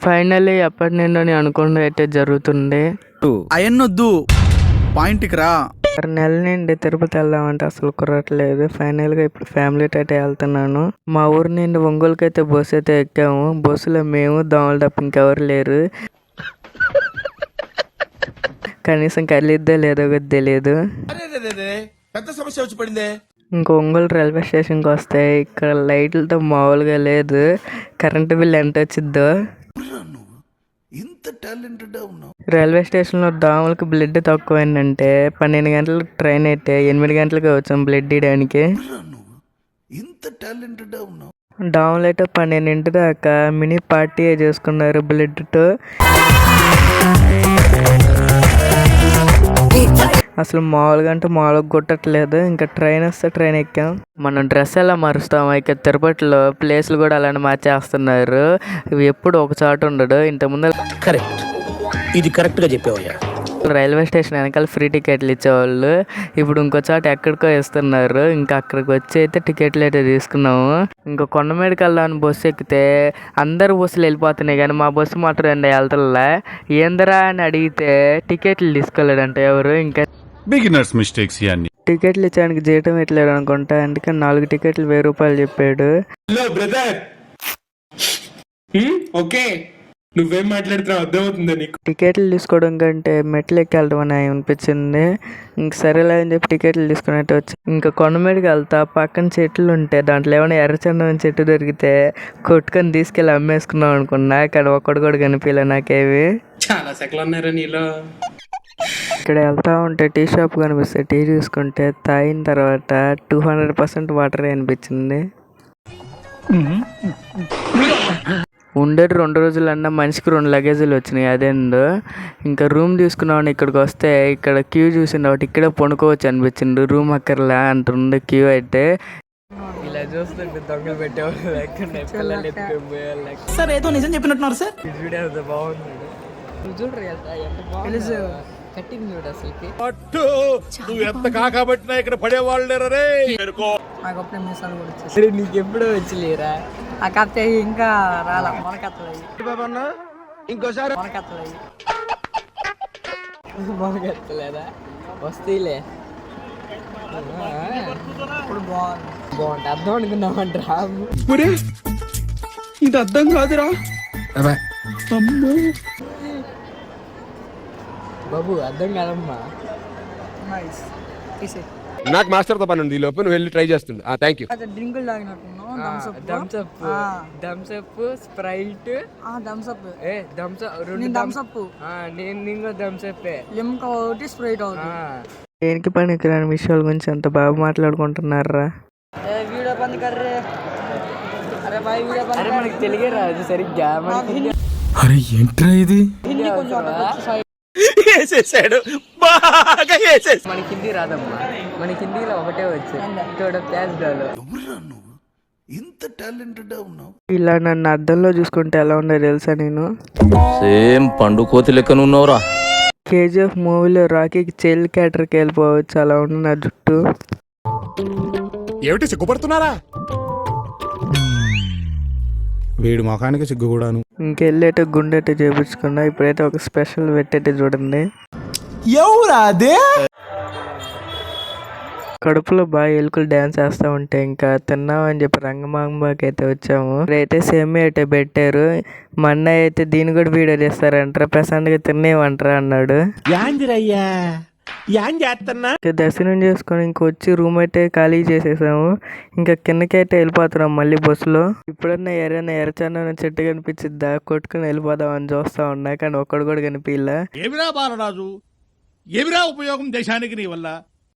Finally ఎప్పటి నుండో నేను అనుకున్నది అయితే జరుగుతుంది. అయన్నొద్దు, పాయింట్కి రా. 6 నెలల నుండి తిరుపతి వెళ్దామంటే అసలు కుదరట్లేదు. ఫైనల్గా ఇప్పుడు ఫ్యామిలీతో అయితే వెళ్తున్నాను. మా ఊరి నుండి ఒంగోలుకి అయితే బస్సు అయితే ఎక్కాము. బస్సులో మేము దోమలు తప్ప ఇంకెవరు లేరు. కనీసం కలిద్దో లేదో కూడా తెలియదు. పెద్ద సమస్య వచ్చి పడిందే. ఇంక ఒంగోలు రైల్వే స్టేషన్కి వస్తే ఇక్కడ లైట్లతో మామూలుగా లేదు. కరెంటు బిల్ ఎంత వచ్చిద్దో. రైల్వే స్టేషన్లో దోమలకి బ్లడ్ తక్కువైందంటే 12 గంటలకు ట్రైన్ అయితే 8 గంటలకి వచ్చాం బ్లడ్ ఇవ్వడానికి. దోమలు అయితే 12 దాకా మినీ పార్టీ చేసుకున్నారు బ్లడ్తో. అసలు మామూలుగా అంటే మామూలుగా కొట్టట్లేదు. ఇంకా ట్రైన్ వస్తే ట్రైన్ ఎక్కాం. మనం డ్రెస్ ఎలా మారుస్తాం, ఇక తిరుపతిలో ప్లేస్లు కూడా అలానే మార్చేస్తున్నారు. ఇవి ఎప్పుడు ఒక చోట ఉండడు. ఇంతకుముందు ఇది కరెక్ట్గా చెప్పావయ్యా. రైల్వే స్టేషన్ వెనకాల ఫ్రీ టికెట్లు ఇచ్చేవాళ్ళు. ఇప్పుడు ఇంకో చోట ఎక్కడికో ఇస్తున్నారు. ఇంకా అక్కడికి వచ్చి అయితే టికెట్లు అయితే తీసుకున్నాము. ఇంకా కొండమీదకి వెళ్దామని బస్సు ఎక్కితే అందరు బస్సులు వెళ్ళిపోతున్నాయి కానీ మా బస్సు మాత్రం వెళ్తలే. ఏందరా అని అడిగితే టికెట్లు తీసుకోలేడంటే ఎవరు. ఇంకా బిగినర్స్ మిస్టేక్స్ ఇవన్నీ. టికెట్లు ఇచ్చానికి జీతం ఇట్లేదు అనుకుంటా. అందుకే 4 టికెట్లు 1000 రూపాయలు చెప్పాడు. ఓకే, నువ్వేం మాట్లాడుతున్నావు అర్థమవుతుందా నీకు? టికెట్లు తీసుకోవడం కంటే మెట్లు ఎక్కి వెళ్ళడం అని అనిపించింది. ఇంక సరేలే అని చెప్పి టికెట్లు తీసుకున్నట్టు వచ్చి ఇంకా కొండమీదకి వెళ్తా. పక్కన చెట్లు ఉంటే దాంట్లో ఏమైనా ఎర్రచందనం చెట్టు దొరికితే కొట్టుకొని తీసుకెళ్ళి అమ్మేసుకున్నాం అనుకున్నా. కానీ ఒక్కడు కూడా కనిపించలే నాకేవి. చాలా సెకలు ఉన్నారా నీలో? ఇక్కడ వెళ్తా ఉంటే టీ షాప్ కనిపిస్తే టీ తీసుకుంటే తాగిన తర్వాత 200% వాటర్ అనిపించింది. ఉండేది 2 రోజులన్నా మనిషికి 2 లగేజీలు వచ్చినాయి. అదేందో ఇంకా రూమ్ తీసుకున్నామని ఇక్కడికి వస్తే ఇక్కడ క్యూ చూసింది ఒకటి ఇక్కడే పడుకోవచ్చు అనిపించింది. రూమ్ అక్కర్లా అంటుండే క్యూ అయితే. ఇలా చూస్తుంటే దొంగలు పెట్టేవాళ్ళు సార్ ఏదో నిజం చెప్పినట్టున్నారు సార్. బాగుంది. కట్టింగ్ చూడు అసలుకి. నువ్వు ఎంత కాకబట్టినా ఇక్కడ పడేవాళ్ళు లేరే. నీకు ఎప్పుడో వచ్చిలేరా ఆ కత్తి ఇంకా రాలా మొలకెత్తలయ్యి. ఇంకోసారి మొలకెత్తలేదా? వస్తేలే ఇప్పుడు బాగుంటుంది. అర్థం అనుకున్నామంటరా? ఇది అర్థం కాదురా బాబు, అర్థం కాదమ్మా. నాకు మాస్టర్తో పని ఉంది. ఈ లోపు నువ్వు వెళ్ళి ట్రై చేస్తుంది. Thank you. డ్రింకులు తాగినట్టున్నావు. Thums Up, Sprite, Thums Up Thums Up. నేను థమ్స్అప్, లిమ్కా ఒకటి, స్ప్రైట్ ఒకటి. దేనికి పనికిరాని విషయాల గురించి అంత బాగా మాట్లాడుకుంటున్నారా? వీడియో బంద్ కర్రే. అరే బాయ్, వీడియో బంద్. అరే మనకి తెలుగే రాదు సరిగ్గా. అరే ఏంట్రా ఇది? వేసేసాడు, బాగా వేసేసాడు. మనకి హిందీ రాదమ్మా. మనకి హిందీలో ఒకటే వచ్చు, ఇంత టాలెంటెడ్ ఉన్నావు. ఇలా నన్ను అద్దంలో చూసుకుంటే ఎలా ఉండో తెలుసా? నేను సేమ్ పండు కోతి లెక్కన ఉన్నావురా. KGF మూవీలో రాకీకి చైల్డ్ క్యారెక్టర్కి వెళ్ళిపోవచ్చు, అలా ఉంది నా జుట్టు. ఏమిటి సిగ్గుపడుతున్నారా? వీడి ముఖానికి సిగ్గు కూడాను. ఇంకెళ్ళేట గుండెట చేపించుకున్నా. ఇప్పుడైతే ఒక స్పెషల్ పెట్టేట చూడండి. ఎవరా అదే? కడుపులో బాగా ఎలుకలు డ్యాన్స్ వేస్తూ ఉంటే ఇంకా తిన్నామని చెప్పి రంగమాంబకి అయితే వచ్చాము. ఇప్పుడైతే సేమియా అయితే పెట్టారు. మా అన్నయ్య అయితే దీన్ని కూడా వీడియో చేస్తారంటారా, ప్రశాంత్గా తినేవంటారా అన్నాడు. దర్శనం చేసుకొని ఇంకొచ్చి రూమ్ అయితే ఖాళీ చేసేసాము. ఇంకా కిందకి అయితే వెళ్ళిపోతున్నాం మళ్ళీ బస్సులో. ఇప్పుడన్నా ఎర్రచందనం చెట్టు కనిపించిద్దా కొట్టుకుని వెళ్ళిపోదాం అని చూస్తా ఉన్నా. కానీ ఒక్కడు కూడా కనిపించలే. ఏమిరా బాలరాజు, ఏమిరా ఉపయోగం దేశానికి నీ వల్ల?